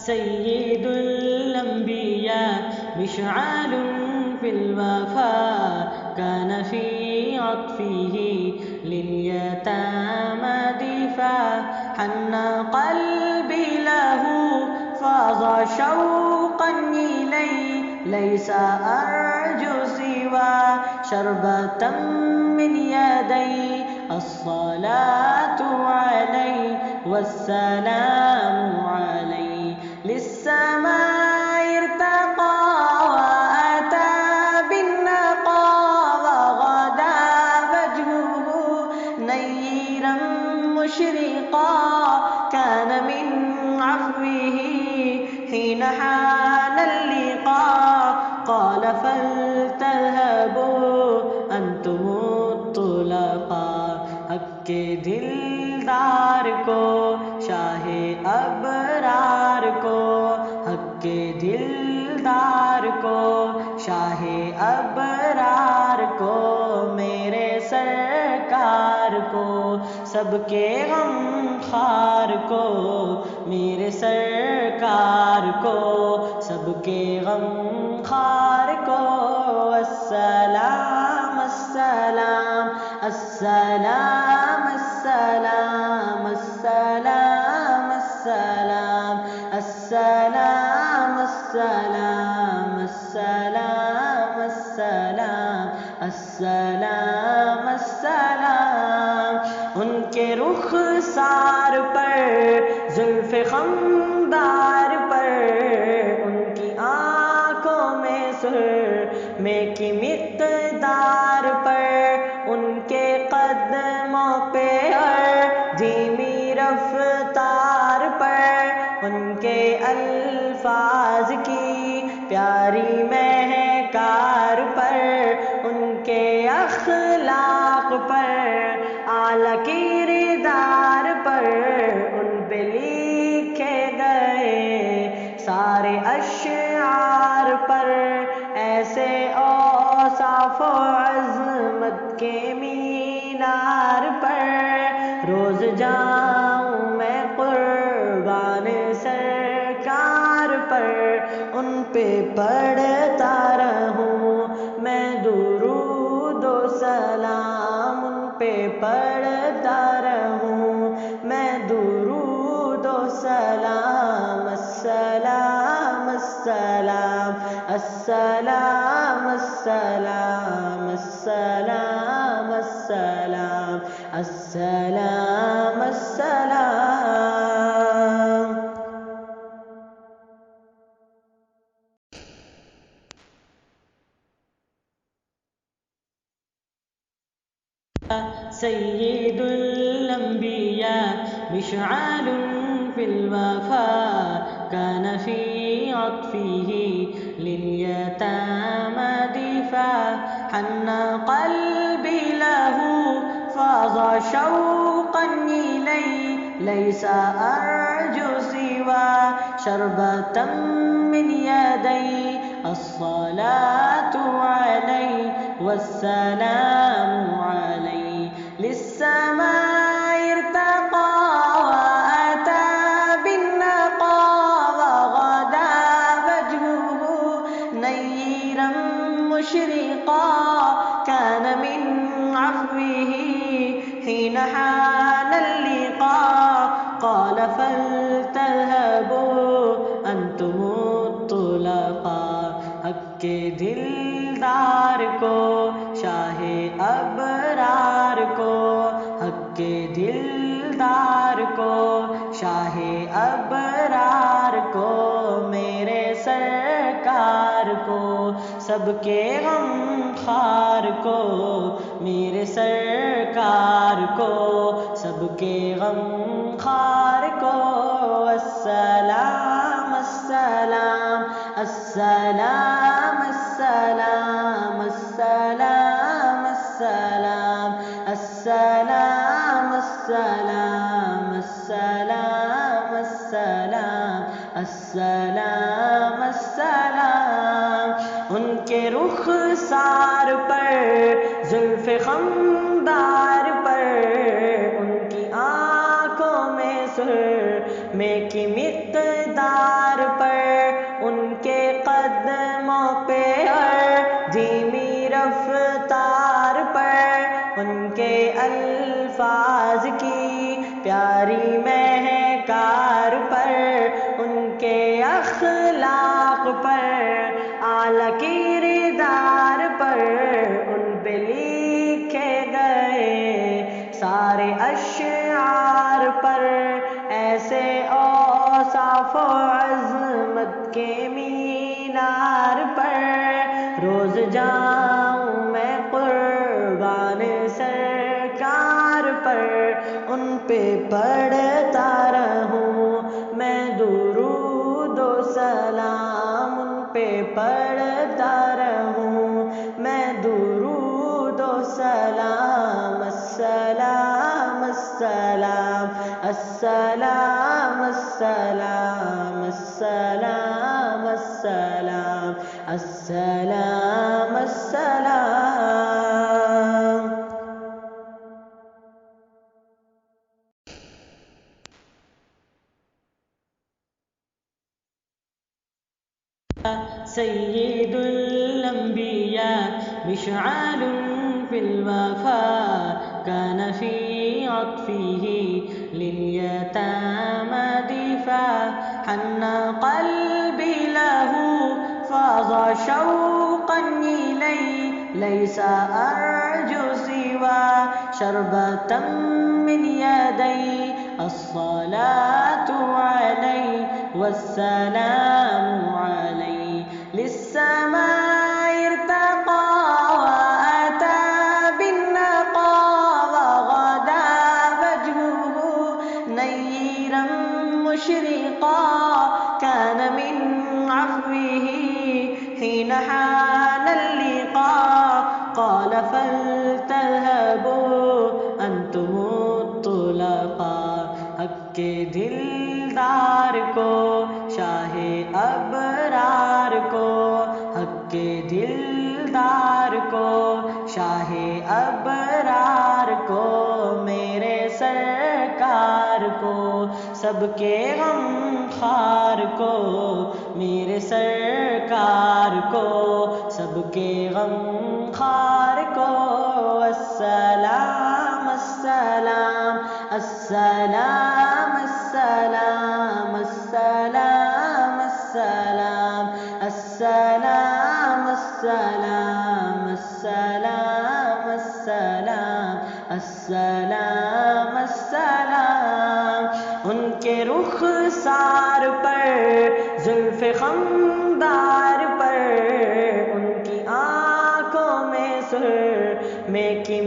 سيد الأنبياء مشعل في الوفاء كان في عطفه لليتامى دفاع حن قلبي له فاض شوقا إليه ليس أرجو سوى شربة من يدي الصلاة عليه والسلام عليه للسماء ارتقى وأتى بالنقى وغدا وجهه نيرا مشرقا كان من عفوه حين حان اللقاء قال فلتذهبوا أنتم الطلقاء حق کے دلدار کو شاہ ابرار کو حق کے دلدار کو شاہ ابرار کو میرے سرکار کو سب کے غم خار کو میرے سرکار کو سب کے غم خار کو السلام السلام السلام السلام السلام السلام السلام السلام السلام السلام السلام السلام ان کے رخسار پر زلف خمدار پر ان کی آنکھوں میں سرمے کی مقدار پر ان کے قدموں پہ اور دھیمی رفتار پر ان کے الفاظ کی پیاری مہکار پر ان کے اخلاق پر اعلیٰ کردار پر ان پہ لکھے گئے سارے اشعار پر ایسے اوصاف و عظمت کے مینار پر روز جاؤں میں قربان سرکار پر ان پہ پڑھتا رہوں میں درود و سلام ان پہ پڑھتا رہوں میں درود و سلام السلام السلام السلام السلام السلام السلام السلام السلام سيد الأنبياء مشعل في الوفاء كان في عطفه لليتامى دفاع حن قلبي له فاض شوقا إليه ليس أرجو سوى شربة من يدي الصلاة عليه والسلام عليه للسماء ارتقى وأتى بالنقى وغدا وجهه نيرا مشرقا كان من عفوه حين حان اللقاء قال فلتذهبوا أنتم الطلقاء حق کے دلدار کو شاہ ابرار کو حق کے دلدار کو شاہ ابرار کو میرے سرکار کو سب کے غم خار کو میرے سرکار کو سب کے غم خار کو السلام السلام السلام السلام السلام السلام السلام السلام السلام السلام السلام السلام ان کے رخسار پر زلف خمدار پر ان کی آنکھوں میں سرمے کی مقدار ان کے الفاظ کی پیاری مہکار پر، ان کے اخلاق پر، اعلیٰ کردار پر، ان پہ لکھے گئے سارے اشعار پر، ایسے اوصاف و عظمت کے مینار پر روز جاؤں میں قربان سرکار پر، ان پہ پڑھتا رہوں میں درود و سلام، ان پہ پڑھتا رہوں میں درود و سلام، السلام السلام السلام السلام السلام السلام السلام السلام۔ سید الانبیاء مشعل فی الوفا كان في عطفه لليتامى دفاع، حن قلبي له فاض شوقا إليه، ليس أرجو سوى شربة من يدي، الصلاة عليه والسلام عليه، للسماء ارتقى وأتى بالنقى، وغدا وجهه نيرا مشرقا، كان من عفوه حين حان اللقاء قال فلتذهبوا أنتم الطلقاء، حق کے دلدار کو شاہ ابرار کو، حق کے دلدار کو شاہ ابرار کو، میرے سرکار کو سب کے غم خوار کو، میرے سرکار کو سب کے غم خوار کو، السلام السلام السلام السلام السلام السلام السلام السلام السلام السلام السلام السلام۔ ان کے رخسار پر زلف خمدار پر، ان کی آنکھوں میں سرمے کی